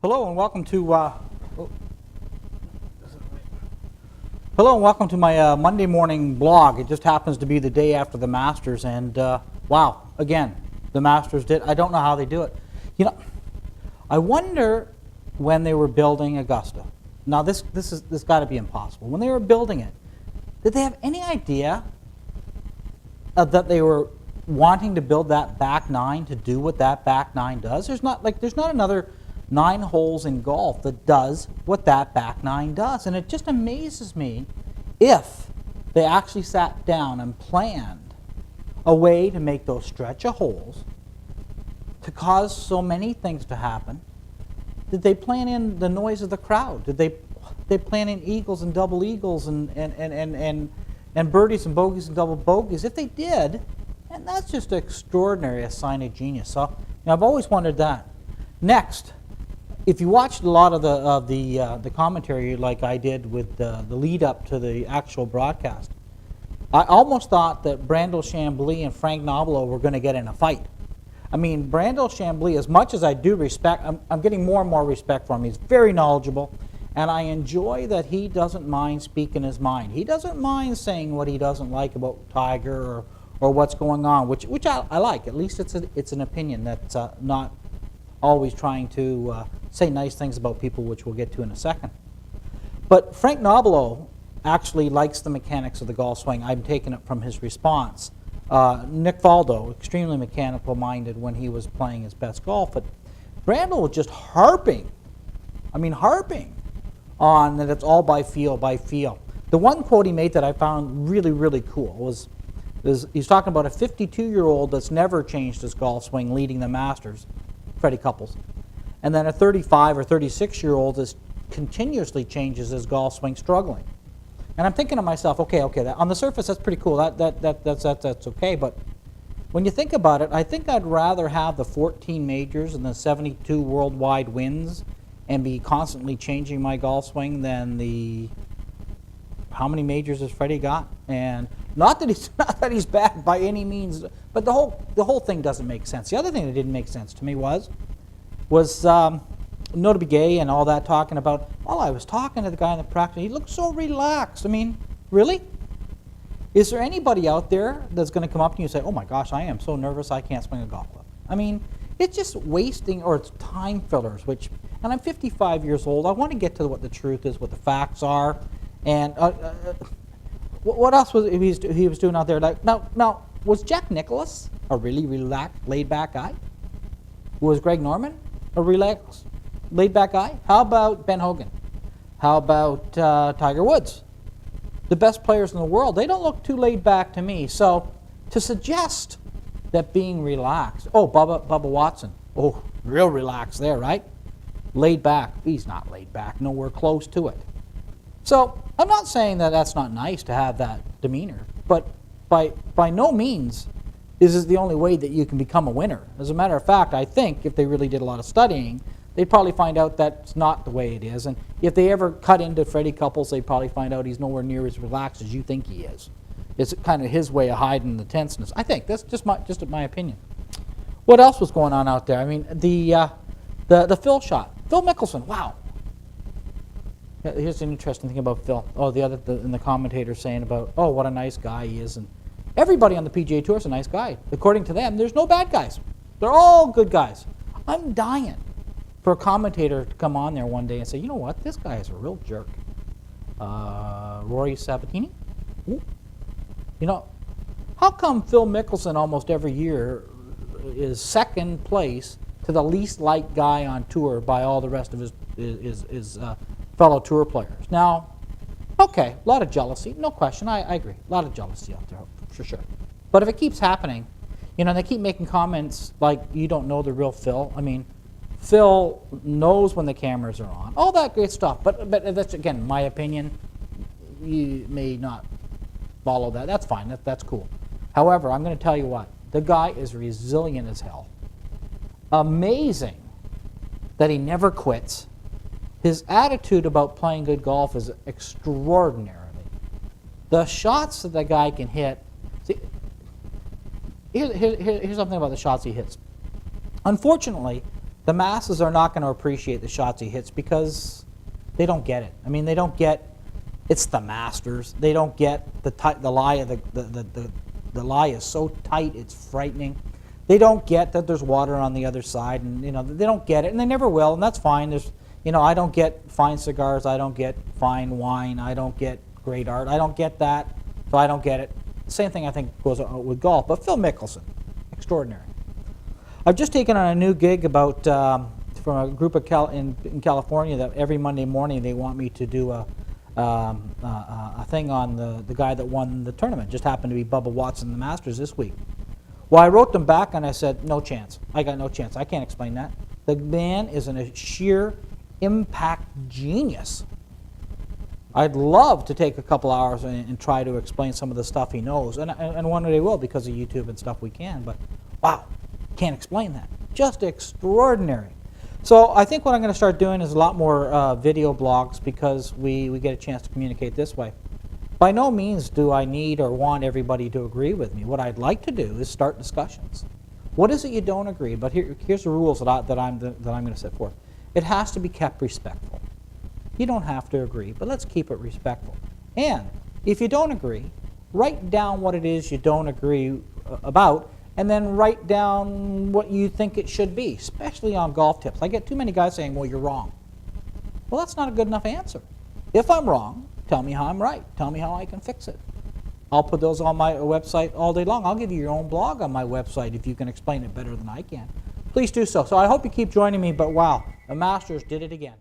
Hello and welcome to hello and welcome to my Monday morning blog. It just happens to be the day after the Masters, and wow, again, the Masters did. I don't know how they do it. You know, I wonder when they were building Augusta. Now this got to be impossible. When they were building it, did they have any idea that they were wanting to build that back nine to do what that back nine does? There's not another 9 holes in golf that does what that back nine does. And it just amazes me if they actually sat down and planned a way to make those stretch of holes to cause so many things to happen. Did they plan in the noise of the crowd? Did they plan in eagles and double eagles and birdies and bogeys and double bogeys? If they did, and that's just extraordinary, a sign of genius. So I've always wondered that. Next, if you watched a lot of the commentary like I did with the lead up to the actual broadcast, I almost thought that Brandel Chambly and Frank Nobilo were going to get in a fight. I mean, Brandel Chambly, as much as I do respect, I'm getting more and more respect for him. He's very knowledgeable, and I enjoy that he doesn't mind speaking his mind. He doesn't mind saying what he doesn't like about Tiger or what's going on, which I like. At least it's an opinion that's not always trying to say nice things about people, which we'll get to in a second. But Frank Nobilo actually likes the mechanics of the golf swing. I'm taking it from his response. Nick Faldo, extremely mechanical minded when he was playing his best golf, but Brandel was just harping on that it's all by feel, by feel. The one quote he made that I found really, really cool was he's talking about a 52-year-old that's never changed his golf swing leading the Masters, Freddie Couples, and then a 35 or 36-year-old that continuously changes his golf swing struggling. And I'm thinking to myself, okay, on the surface that's pretty cool. That's okay, but when you think about it, I think I'd rather have the 14 majors and the 72 worldwide wins and be constantly changing my golf swing than the how many majors has Freddie got? And not that he's bad by any means, but the whole thing doesn't make sense. The other thing that didn't make sense to me was No to Be Gay and all that, talking about, well, I was talking to the guy in the practice, he looked so relaxed. I mean, really? Is there anybody out there that's going to come up to you and say, oh my gosh, I am so nervous I can't swing a golf club? I mean, it's just wasting, or it's time fillers, and I'm 55 years old. I want to get to what the truth is, what the facts are, and what else was he was doing out there? Like, now, was Jack Nicklaus a really relaxed, laid-back guy? Was Greg Norman a relaxed, laid-back guy? How about Ben Hogan? How about Tiger Woods? The best players in the world, they don't look too laid back to me. So to suggest that being relaxed, Bubba Watson, real relaxed there, right? Laid back, he's not laid back, nowhere close to it. So I'm not saying that that's not nice to have that demeanor, but by no means is this the only way that you can become a winner. As a matter of fact, I think if they really did a lot of studying, they'd probably find out that's not the way it is. And if they ever cut into Freddie Couples, they'd probably find out he's nowhere near as relaxed as you think he is. It's kind of his way of hiding the tenseness. I think that's just my opinion. What else was going on out there? I mean, the Phil shot. Phil Mickelson, wow. Here's an interesting thing about Phil. And the commentator saying about, what a nice guy he is. And everybody on the PGA Tour is a nice guy. According to them, there's no bad guys. They're all good guys. I'm dying for a commentator to come on there one day and say, you know what, this guy is a real jerk. Rory Sabatini? Ooh. You know, how come Phil Mickelson almost every year is second place to the least liked guy on tour by all the rest of his fellow tour players? Now, okay, a lot of jealousy, no question, I agree. A lot of jealousy out there, for sure. But if it keeps happening, they keep making comments like you don't know the real Phil. I mean, Phil knows when the cameras are on, all that great stuff. But that's, again, my opinion. You may not follow that. That's fine. That's cool. However, I'm going to tell you what. The guy is resilient as hell. Amazing that he never quits. His attitude about playing good golf is extraordinary. The shots that the guy can hit. See, here's something about the shots he hits. Unfortunately, The masses are not going to appreciate the shots he hits because they don't get it. I mean, they don't get, it's the Masters. They don't get the lie of the lie is so tight, it's frightening. They don't get that there's water on the other side, and they don't get it, and they never will, and that's fine. There's, I don't get fine cigars, I don't get fine wine, I don't get great art, I don't get that, so I don't get it. Same thing I think goes on with golf. But Phil Mickelson, extraordinary. I've just taken on a new gig about from a group of in California that every Monday morning they want me to do a thing on the guy that won the tournament. Just happened to be Bubba Watson, the Masters this week. Well, I wrote them back and I said, no chance. I got no chance. I can't explain that. The man is a sheer impact genius. I'd love to take a couple hours and try to explain some of the stuff he knows, and one day will because of YouTube and stuff we can, but wow, can't explain that. Just extraordinary. So I think what I'm going to start doing is a lot more video blogs because we get a chance to communicate this way. By no means do I need or want everybody to agree with me. What I'd like to do is start discussions. What is it you don't agree? But here's the rules that I'm going to set forth. It has to be kept respectful. You don't have to agree, but let's keep it respectful. And if you don't agree, write down what it is you don't agree about, and then write down what you think it should be, especially on golf tips. I get too many guys saying, well, you're wrong. Well, that's not a good enough answer. If I'm wrong, tell me how I'm right. Tell me how I can fix it. I'll put those on my website all day long. I'll give you your own blog on my website if you can explain it better than I can. Please do so. So I hope you keep joining me, but wow, the Masters did it again.